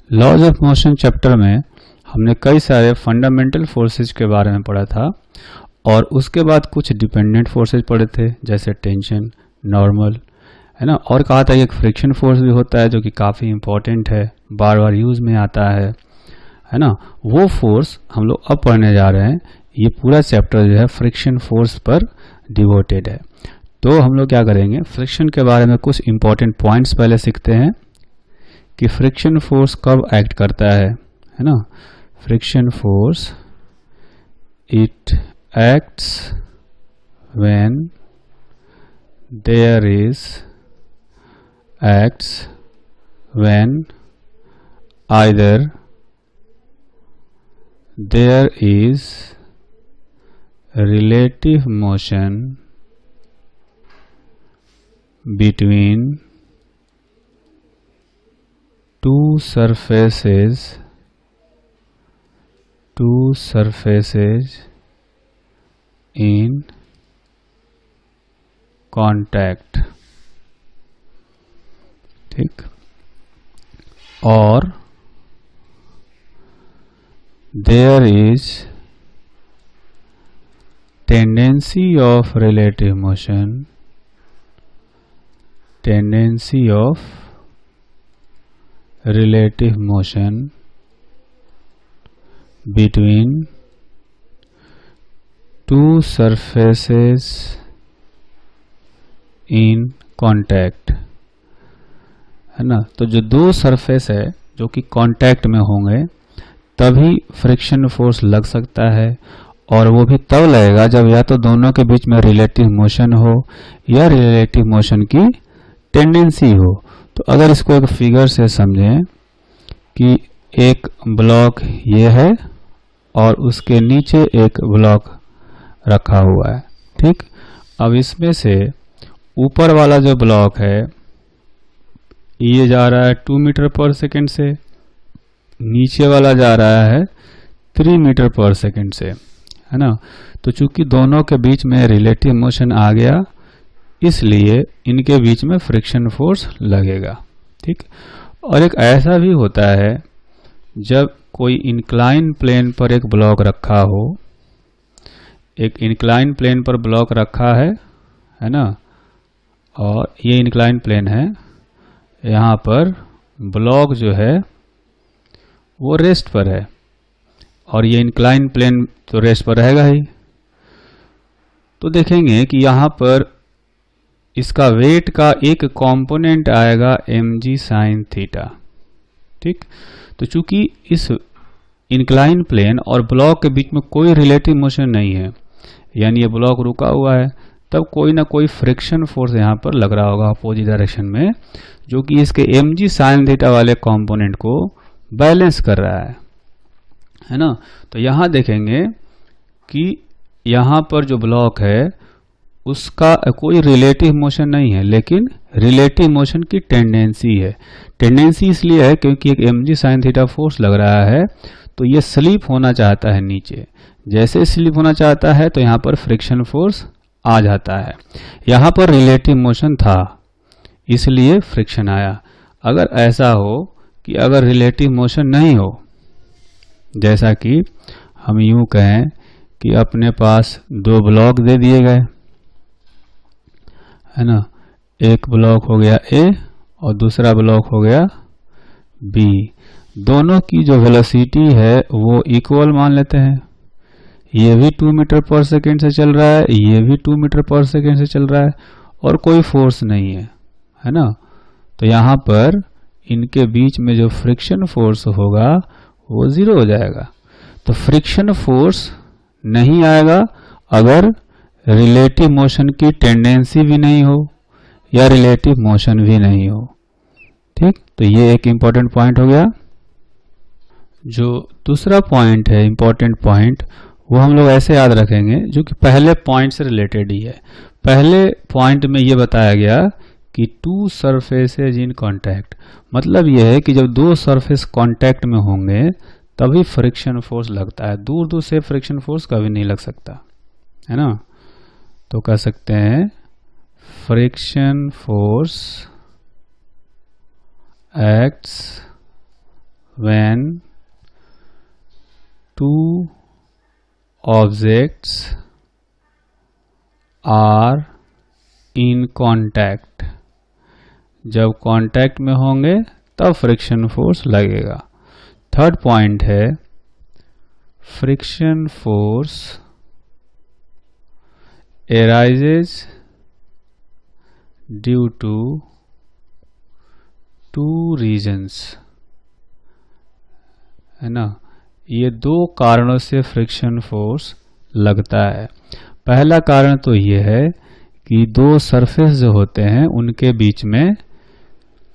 Laws of motion chapter में हमने कई सारे फंडामेंटल फोर्सेज के बारे में पढ़ा था और उसके बाद कुछ डिपेंडेंट फोर्सेज पढ़े थे, जैसे टेंशन, नॉर्मल, है ना। और कहा था एक फ्रिक्शन फोर्स भी होता है जो कि काफ़ी इंपॉर्टेंट है, बार बार यूज में आता है ना। वो फोर्स हम लोग अब पढ़ने जा रहे हैं। ये पूरा चैप्टर जो है फ्रिक्शन फोर्स पर डिवोटेड है। तो हम लोग क्या करेंगे, फ्रिक्शन के बारे में कुछ इंपॉर्टेंट पॉइंट्स पहले सीखते हैं कि फ्रिक्शन फोर्स कब एक्ट करता है ना। Friction force it acts when there is acts when either there is relative motion between two surfaces in contact, ठीक, और there is tendency of relative motion between two surfaces in contact, है ना। तो जो दो सरफेस है जो कि कांटेक्ट में होंगे तभी फ्रिक्शन फोर्स लग सकता है, और वो भी तब लगेगा जब या तो दोनों के बीच में रिलेटिव मोशन हो या रिलेटिव मोशन की टेंडेंसी हो। तो अगर इसको एक फिगर से समझें कि एक ब्लॉक ये है और उसके नीचे एक ब्लॉक रखा हुआ है, ठीक। अब इसमें से ऊपर वाला जो ब्लॉक है ये जा रहा है 2 मीटर पर सेकेंड से, नीचे वाला जा रहा है 3 मीटर पर सेकेंड से, है ना। तो चूंकि दोनों के बीच में रिलेटिव मोशन आ गया इसलिए इनके बीच में फ्रिक्शन फोर्स लगेगा, ठीक। और एक ऐसा भी होता है जब कोई इंक्लाइन प्लेन पर एक ब्लॉक रखा हो, एक इंक्लाइन प्लेन पर ब्लॉक रखा है ना, और ये इंक्लाइन प्लेन है, यहाँ पर ब्लॉक जो है वो रेस्ट पर है और ये इंक्लाइन प्लेन तो रेस्ट पर रहेगा ही। तो देखेंगे कि यहाँ पर इसका वेट का एक कंपोनेंट आएगा mg sin थीटा, ठीक। तो चूंकि इस इंक्लाइन प्लेन और ब्लॉक के बीच में कोई रिलेटिव मोशन नहीं है, यानी ये ब्लॉक रुका हुआ है, तब कोई ना कोई फ्रिक्शन फोर्स यहाँ पर लग रहा होगा अपोजिट डायरेक्शन में, जो कि इसके mg sin थीटा वाले कंपोनेंट को बैलेंस कर रहा है ना। तो यहाँ देखेंगे कि यहाँ पर जो ब्लॉक है उसका कोई रिलेटिव मोशन नहीं है, लेकिन रिलेटिव मोशन की टेंडेंसी है। टेंडेंसी इसलिए है क्योंकि एक mg sin थीटा फोर्स लग रहा है, तो ये स्लिप होना चाहता है नीचे। जैसे स्लिप होना चाहता है तो यहाँ पर फ्रिक्शन फोर्स आ जाता है। यहाँ पर रिलेटिव मोशन था इसलिए फ्रिक्शन आया। अगर ऐसा हो कि अगर रिलेटिव मोशन नहीं हो, जैसा कि हम यूं कहें कि अपने पास दो ब्लॉक दे दिए गए, है ना, एक ब्लॉक हो गया A और दूसरा ब्लॉक हो गया B। दोनों की जो वेलोसिटी है वो इक्वल मान लेते हैं। ये भी 2 मीटर पर सेकेंड से चल रहा है, ये भी 2 मीटर पर सेकेंड से चल रहा है और कोई फोर्स नहीं है ना। तो यहाँ पर इनके बीच में जो फ्रिक्शन फोर्स होगा वो 0 हो जाएगा। तो फ्रिक्शन फोर्स नहीं आएगा अगर रिलेटिव मोशन की टेंडेंसी भी नहीं हो या रिलेटिव मोशन भी नहीं हो, ठीक। तो ये एक इम्पॉर्टेंट पॉइंट हो गया। जो दूसरा पॉइंट है इम्पॉर्टेंट पॉइंट, वो हम लोग ऐसे याद रखेंगे जो कि पहले पॉइंट से रिलेटेड ही है। पहले पॉइंट में ये बताया गया कि टू सरफेसेज इन कांटेक्ट, मतलब ये है कि जब दो सरफेस कांटेक्ट में होंगे तभी फ्रिक्शन फोर्स लगता है। दूर दूर से फ्रिक्शन फोर्स कभी नहीं लग सकता, है ना। तो कह सकते हैं friction force acts when two objects are in contact, जब कांटेक्ट में होंगे तब फ्रिक्शन फोर्स लगेगा। थर्ड पॉइंट है friction force arises due to two reasons, है ना। ये दो कारणों से फ्रिक्शन फोर्स लगता है। पहला कारण तो ये है कि दो सरफेस जो होते हैं उनके बीच में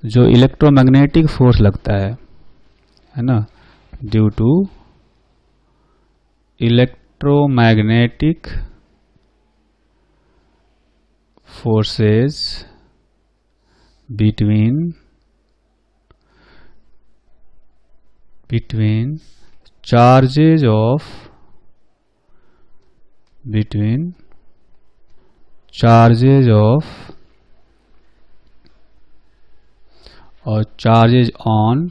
जो इलेक्ट्रोमैग्नेटिक फोर्स लगता है ना, due to electromagnetic forces between charges of or charges on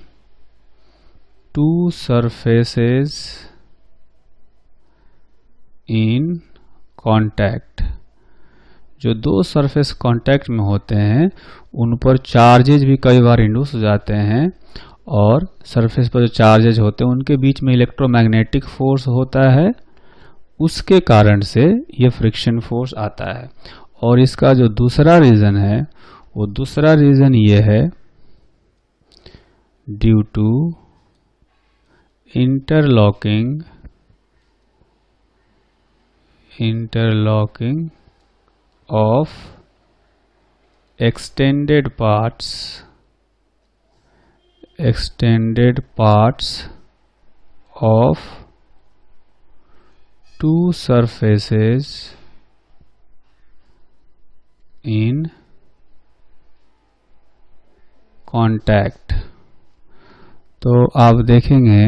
two surfaces in contact, जो दो सरफेस कांटेक्ट में होते हैं उन पर चार्जेज भी कई बार इंड्यूस हो जाते हैं, और सरफेस पर जो चार्जेज होते हैं उनके बीच में इलेक्ट्रोमैग्नेटिक फोर्स होता है, उसके कारण से ये फ्रिक्शन फोर्स आता है। और इसका जो दूसरा रीज़न है वो दूसरा रीज़न ये है due to interlocking of extended parts of two surfaces in contact। तो आप देखेंगे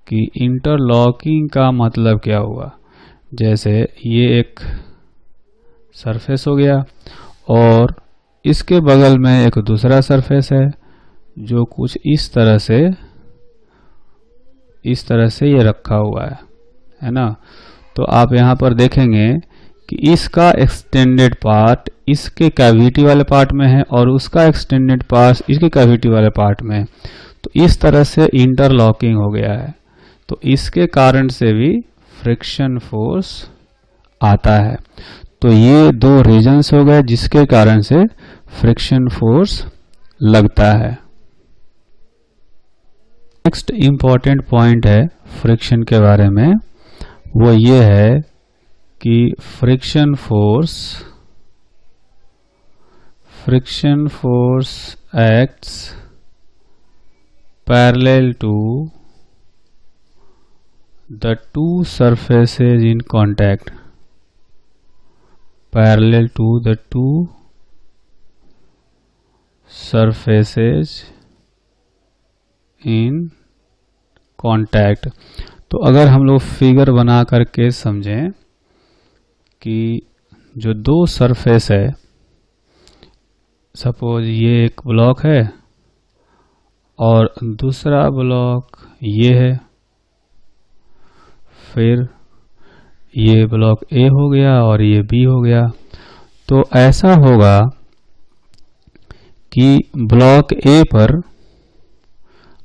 कि इंटरलॉकिंग का मतलब क्या हुआ। जैसे ये एक सरफेस हो गया और इसके बगल में एक दूसरा सरफेस है जो कुछ इस तरह से ये रखा हुआ है ना। तो आप यहाँ पर देखेंगे कि इसका एक्सटेंडेड पार्ट इसके कैविटी वाले पार्ट में है और उसका एक्सटेंडेड पार्ट इसके कैविटी वाले पार्ट में है। तो इस तरह से इंटरलॉकिंग हो गया है, तो इसके कारण से भी फ्रिक्शन फोर्स आता है। तो ये दो रीजंस हो गए जिसके कारण से फ्रिक्शन फोर्स लगता है। नेक्स्ट इम्पॉर्टेंट पॉइंट है फ्रिक्शन के बारे में, वो ये है कि friction force acts parallel to the two surfaces in contact, parallel to the two surfaces in contact। तो अगर हम लोग फिगर बना करके समझें कि जो दो सरफेस है, सपोज ये एक ब्लॉक है और दूसरा ब्लॉक ये है, फिर ये ब्लॉक ए हो गया और ये बी हो गया। तो ऐसा होगा कि ब्लॉक ए पर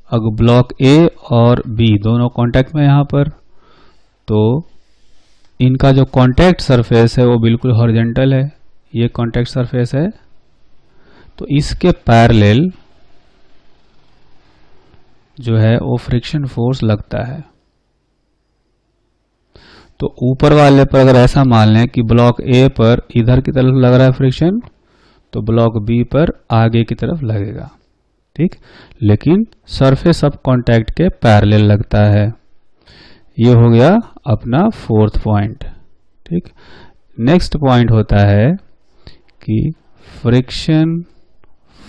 अगर ब्लॉक ए और बी दोनों कांटेक्ट में यहाँ पर, तो इनका जो कांटेक्ट सरफेस है वो बिल्कुल हॉरिजॉन्टल है, ये कांटेक्ट सरफेस है। तो इसके पैरेलल जो है वो फ्रिक्शन फोर्स लगता है। तो ऊपर वाले पर अगर ऐसा मान लें कि ब्लॉक ए पर इधर की तरफ लग रहा है फ्रिक्शन, तो ब्लॉक बी पर आगे की तरफ लगेगा, ठीक। लेकिन सरफेस ऑफ कांटेक्ट के पैरेलल लगता है। ये हो गया अपना फोर्थ पॉइंट, ठीक। नेक्स्ट पॉइंट होता है कि friction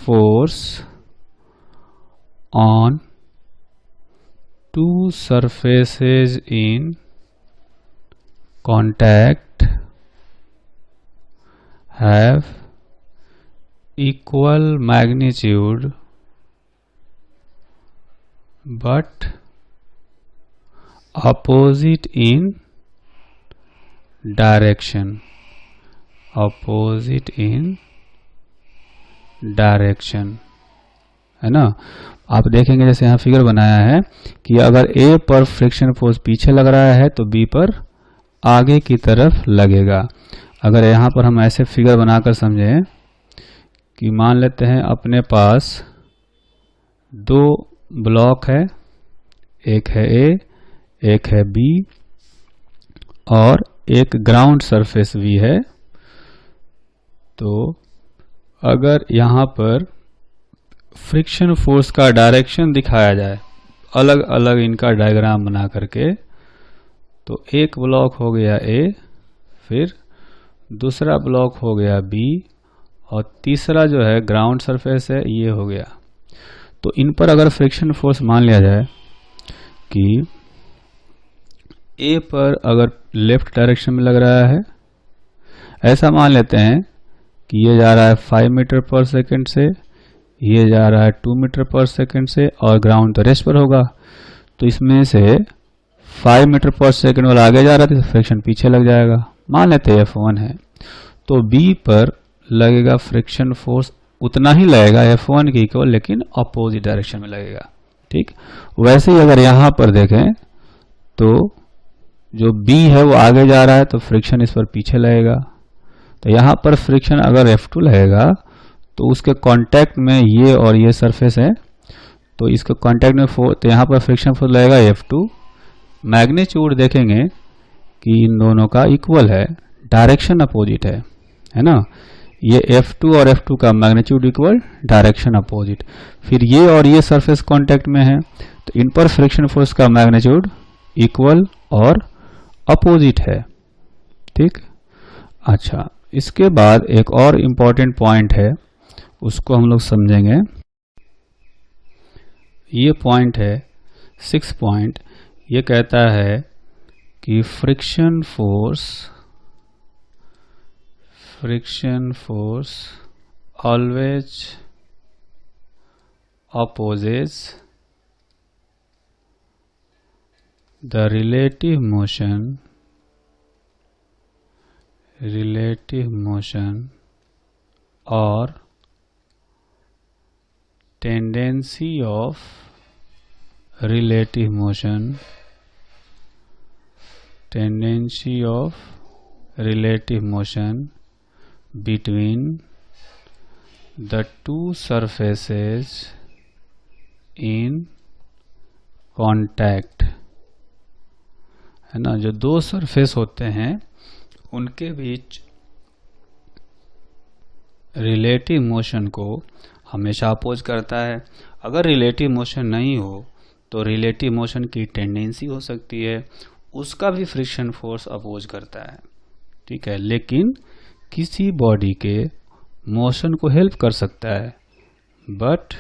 force on to surfaces in contact have equal magnitude but opposite in direction, opposite in direction, है ना। आप देखेंगे जैसे यहाँ फिगर बनाया है कि अगर A पर फ्रिक्शन फोर्स पीछे लग रहा है तो B पर आगे की तरफ लगेगा। अगर यहाँ पर हम ऐसे फिगर बनाकर समझें कि मान लेते हैं अपने पास दो ब्लॉक है, एक है A, एक है B और एक ग्राउंड सरफेस V है। तो अगर यहाँ पर फ्रिक्शन फोर्स का डायरेक्शन दिखाया जाए, अलग अलग इनका डायग्राम बना करके, तो एक ब्लॉक हो गया A, फिर दूसरा ब्लॉक हो गया B और तीसरा जो है ग्राउंड सरफेस है ये हो गया। तो इन पर अगर फ्रिक्शन फोर्स मान लिया जाए कि A पर अगर लेफ्ट डायरेक्शन में लग रहा है, ऐसा मान लेते हैं कि ये जा रहा है 5 मीटर पर सेकंड से, ये जा रहा है 2 मीटर पर सेकंड से और ग्राउंड तो रेस्ट पर होगा। तो इसमें से 5 मीटर पर सेकंड वाला आगे जा रहा है तो फ्रिक्शन पीछे लग जाएगा, मान लेते हैं F1 है। तो B पर लगेगा फ्रिक्शन फोर्स उतना ही लगेगा F1 के इक्वल, लेकिन अपोजिट डायरेक्शन में लगेगा। ठीक, वैसे ही अगर यहाँ पर देखें तो जो B है वो आगे जा रहा है तो फ्रिक्शन इस पर पीछे लगेगा। तो यहाँ पर फ्रिक्शन अगर F2 लगेगा तो उसके कांटेक्ट में ये और ये सरफेस है, तो इसके कांटेक्ट में तो यहाँ पर फ्रिक्शन फोर्स लगेगा F2। मैग्नीट्यूड देखेंगे कि इन दोनों का इक्वल है, डायरेक्शन अपोजिट है ना। ये F2 और F2 का मैग्नीट्यूड इक्वल, डायरेक्शन अपोजिट। फिर ये और ये सरफेस कांटेक्ट में है तो इन पर फ्रिक्शन फोर्स का मैग्नीट्यूड इक्वल और अपोजिट है। ठीक, अच्छा, इसके बाद एक और इम्पॉर्टेंट पॉइंट है, उसको हम लोग समझेंगे। ये पॉइंट है 6 पॉइंट। ये कहता है कि friction force always opposes the relative motion or tendency of relative motion between the two surfaces in contact, है ना। जो दो सरफेस होते हैं उनके बीच रिलेटिव मोशन को हमेशा अपोज करता है। अगर रिलेटिव मोशन नहीं हो तो रिलेटिव मोशन की टेंडेंसी हो सकती है, उसका भी फ्रिक्शन फोर्स अपोज करता है। ठीक है, लेकिन किसी बॉडी के मोशन को हेल्प कर सकता है, बट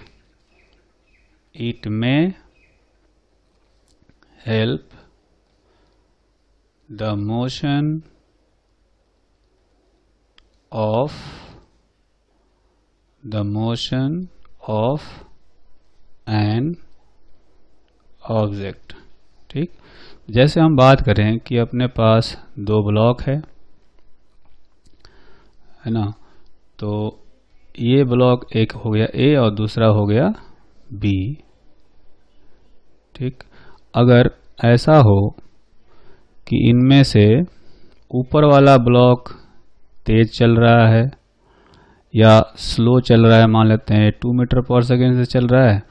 इट में help the motion of an object. ठीक, जैसे हम बात करें कि अपने पास दो ब्लॉक है ना, तो ये ब्लॉक एक हो गया A और दूसरा हो गया B। ठीक, अगर ऐसा हो कि इनमें से ऊपर वाला ब्लॉक तेज चल रहा है या स्लो चल रहा है, मान लेते हैं 2 मीटर पर सेकेंड से चल रहा है,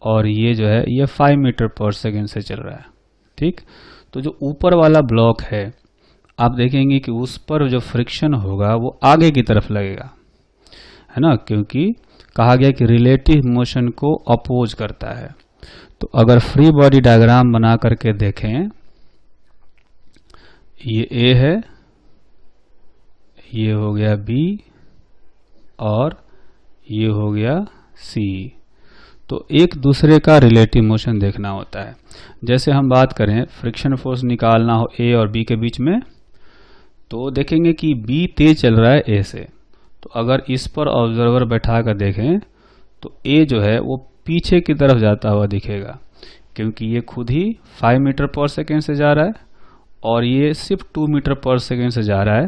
और ये जो है ये 5 मीटर पर सेकेंड से चल रहा है। ठीक, तो जो ऊपर वाला ब्लॉक है आप देखेंगे कि उस पर जो फ्रिक्शन होगा वो आगे की तरफ लगेगा, है ना, क्योंकि कहा गया कि रिलेटिव मोशन को अपोज करता है। तो अगर फ्री बॉडी डायग्राम बना करके देखें, ये A है, ये हो गया B और ये हो गया C। तो एक दूसरे का रिलेटिव मोशन देखना होता है। जैसे हम बात करें फ्रिक्शन फोर्स निकालना हो A और B के बीच में, तो देखेंगे कि B तेज चल रहा है A से, तो अगर इस पर ऑब्जर्वर बैठा कर देखें तो A जो है वो पीछे की तरफ जाता हुआ दिखेगा, क्योंकि ये खुद ही 5 मीटर पर सेकेंड से जा रहा है और ये सिर्फ 2 मीटर पर सेकेंड से जा रहा है।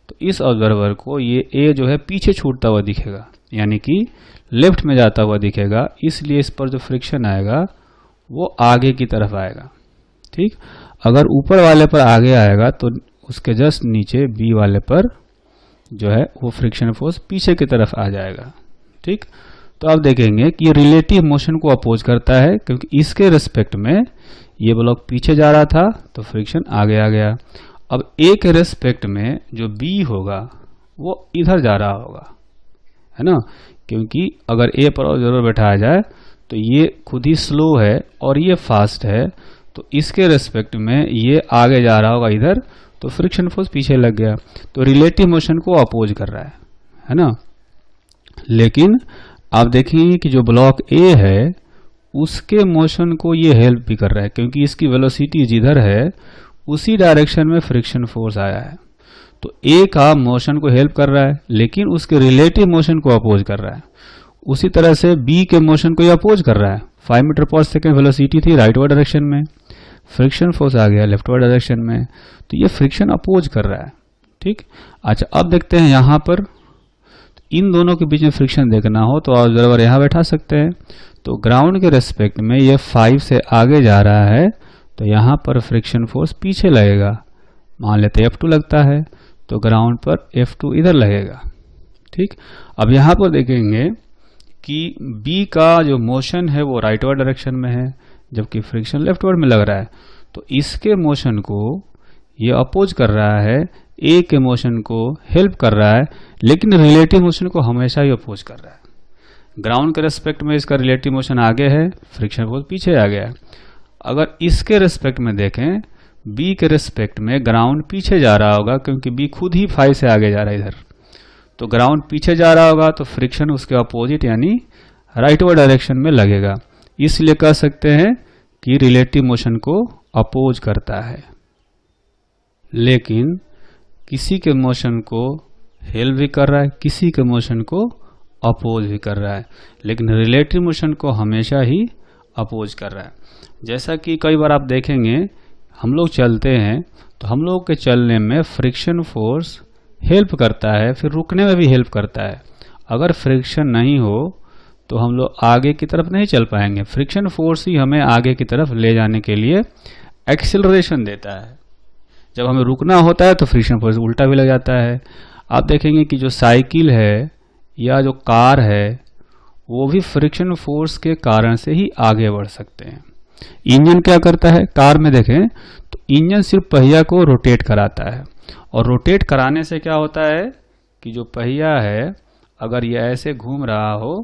तो इस ऑब्जर्वर को ये ए जो है पीछे छूटता हुआ दिखेगा, यानी कि लेफ्ट में जाता हुआ दिखेगा, इसलिए इस पर जो फ्रिक्शन आएगा वो आगे की तरफ आएगा। ठीक, अगर ऊपर वाले पर आगे आएगा तो उसके जस्ट नीचे बी वाले पर जो है वो फ्रिक्शन फोर्स पीछे की तरफ आ जाएगा। ठीक, तो आप देखेंगे कि ये रिलेटिव मोशन को अपोज करता है, क्योंकि इसके रिस्पेक्ट में ये ब्लॉक पीछे जा रहा था तो फ्रिक्शन आगे आ गया। अब ए के रिस्पेक्ट में जो बी होगा वो इधर जा रहा होगा, है ना, क्योंकि अगर ए पर ऑब्जर्वर बैठाया जाए तो ये खुद ही स्लो है और ये फास्ट है, तो इसके रिस्पेक्ट में ये आगे जा रहा होगा इधर, तो फ्रिक्शन फोर्स पीछे लग गया, तो रिलेटिव मोशन को अपोज कर रहा है ना। लेकिन आप देखेंगे कि जो ब्लॉक ए है उसके मोशन को ये हेल्प भी कर रहा है, क्योंकि इसकी वेलोसिटी जिधर है उसी डायरेक्शन में फ्रिक्शन फोर्स आया है, तो ए का मोशन को हेल्प कर रहा है लेकिन उसके रिलेटिव मोशन को अपोज कर रहा है। उसी तरह से बी के मोशन को ये अपोज कर रहा है। 5 मीटर पर सेकेंड वेलोसिटी थी राइटवर्ड डायरेक्शन में, फ्रिक्शन फोर्स आ गया लेफ्टवर्ड डायरेक्शन में, तो ये फ्रिक्शन अपोज कर रहा है। ठीक, अच्छा अब देखते हैं यहाँ पर इन दोनों के बीच में फ्रिक्शन देखना हो तो ऑब्जर्वर यहाँ बैठा सकते हैं। तो ग्राउंड के रेस्पेक्ट में ये 5 से आगे जा रहा है तो यहाँ पर फ्रिक्शन फोर्स पीछे लगेगा, मान लेते F2 लगता है तो ग्राउंड पर F2 इधर लगेगा। ठीक, अब यहाँ पर देखेंगे कि B का जो मोशन है वो राइटवर्ड डायरेक्शन में है जबकि फ्रिक्शन लेफ्टवर्ड में लग रहा है, तो इसके मोशन को ये अपोज कर रहा है, ए के मोशन को हेल्प कर रहा है, लेकिन रिलेटिव मोशन को हमेशा ही अपोज कर रहा है। ग्राउंड के रेस्पेक्ट में इसका रिलेटिव मोशन आगे है, फ्रिक्शन फोर्स पीछे आ गया है। अगर इसके रेस्पेक्ट में देखें, बी के रेस्पेक्ट में ग्राउंड पीछे जा रहा होगा क्योंकि बी खुद ही 5 से आगे जा रहा है इधर, तो ग्राउंड पीछे जा रहा होगा तो फ्रिक्शन उसके अपोजिट यानी राइटवर्ड डायरेक्शन में लगेगा, इसलिए कह सकते हैं कि रिलेटिव मोशन को अपोज करता है। लेकिन किसी के मोशन को हेल्प भी कर रहा है, किसी के मोशन को अपोज भी कर रहा है, लेकिन रिलेटिव मोशन को हमेशा ही अपोज कर रहा है। जैसा कि कई बार आप देखेंगे हम लोग चलते हैं तो हम लोग के चलने में फ्रिक्शन फोर्स हेल्प करता है, फिर रुकने में भी हेल्प करता है। अगर फ्रिक्शन नहीं हो तो हम लोग आगे की तरफ नहीं चल पाएंगे, फ्रिक्शन फोर्स ही हमें आगे की तरफ ले जाने के लिए एक्सेलरेशन देता है। जब हमें रुकना होता है तो फ्रिक्शन फोर्स उल्टा भी लग जाता है। आप देखेंगे कि जो साइकिल है या जो कार है वो भी फ्रिक्शन फोर्स के कारण से ही आगे बढ़ सकते हैं। इंजन क्या करता है, कार में देखें तो इंजन सिर्फ पहिया को रोटेट कराता है, और रोटेट कराने से क्या होता है कि जो पहिया है अगर ये ऐसे घूम रहा हो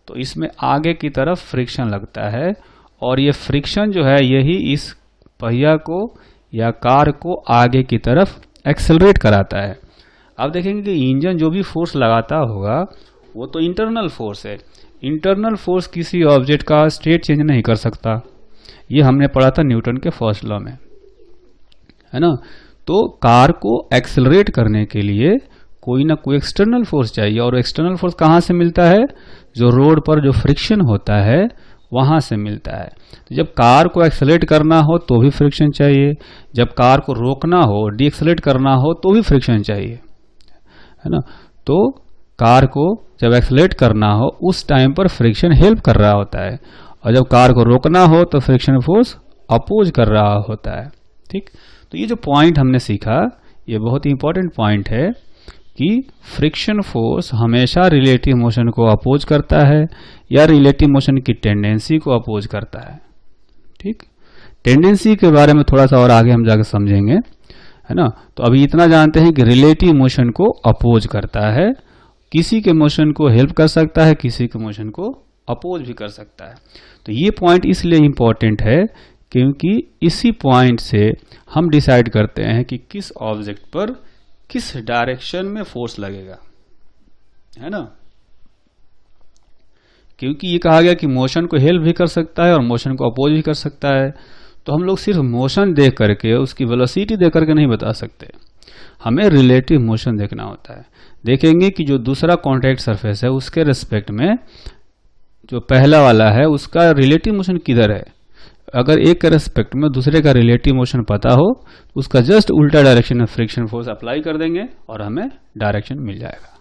तो इसमें आगे की तरफ फ्रिक्शन लगता है, और ये फ्रिक्शन जो है यही इस पहिया को या कार को आगे की तरफ एक्सेलरेट कराता है। आप देखेंगे कि इंजन जो भी फोर्स लगाता होगा वो तो इंटरनल फोर्स है, इंटरनल फोर्स किसी ऑब्जेक्ट का स्टेट चेंज नहीं कर सकता, ये हमने पढ़ा था न्यूटन के फर्स्ट लॉ में, है ना। तो कार को एक्सेलरेट करने के लिए कोई ना कोई एक्सटर्नल फोर्स चाहिए, और एक्सटर्नल फोर्स कहाँ से मिलता है, जो रोड पर जो फ्रिक्शन होता है वहां से मिलता है। तो जब कार को एक्सेलरेट करना हो तो भी फ्रिक्शन चाहिए, जब कार को रोकना हो डीएक्सेलरेट करना हो तो भी फ्रिक्शन चाहिए, है ना। तो कार को जब एक्सेलरेट करना हो उस टाइम पर फ्रिक्शन हेल्प कर रहा होता है, और जब कार को रोकना हो तो फ्रिक्शन फोर्स अपोज कर रहा होता है। ठीक, तो ये जो पॉइंट हमने सीखा ये बहुत ही इंपॉर्टेंट पॉइंट है कि फ्रिक्शन फोर्स हमेशा रिलेटिव मोशन को अपोज करता है या रिलेटिव मोशन की टेंडेंसी को अपोज करता है। ठीक, टेंडेंसी के बारे में थोड़ा सा और आगे हम जाकर समझेंगे, है ना। तो अभी इतना जानते हैं कि रिलेटिव मोशन को अपोज करता है, किसी के मोशन को हेल्प कर सकता है, किसी के मोशन को अपोज भी कर सकता है। तो ये पॉइंट इसलिए इंपॉर्टेंट है क्योंकि इसी पॉइंट से हम डिसाइड करते हैं कि किस ऑब्जेक्ट पर किस डायरेक्शन में फोर्स लगेगा, है ना। क्योंकि ये कहा गया कि मोशन को हेल्प भी कर सकता है और मोशन को अपोज भी कर सकता है, तो हम लोग सिर्फ मोशन देख करके उसकी वेलोसिटी देख करके नहीं बता सकते, हमें रिलेटिव मोशन देखना होता है। देखेंगे कि जो दूसरा कॉन्टैक्ट सरफेस है उसके रिस्पेक्ट में जो पहला वाला है उसका रिलेटिव मोशन किधर है, अगर एक के रेस्पेक्ट में दूसरे का रिलेटिव मोशन पता हो, उसका जस्ट उल्टा डायरेक्शन में फ्रिक्शन फोर्स अप्लाई कर देंगे और हमें डायरेक्शन मिल जाएगा।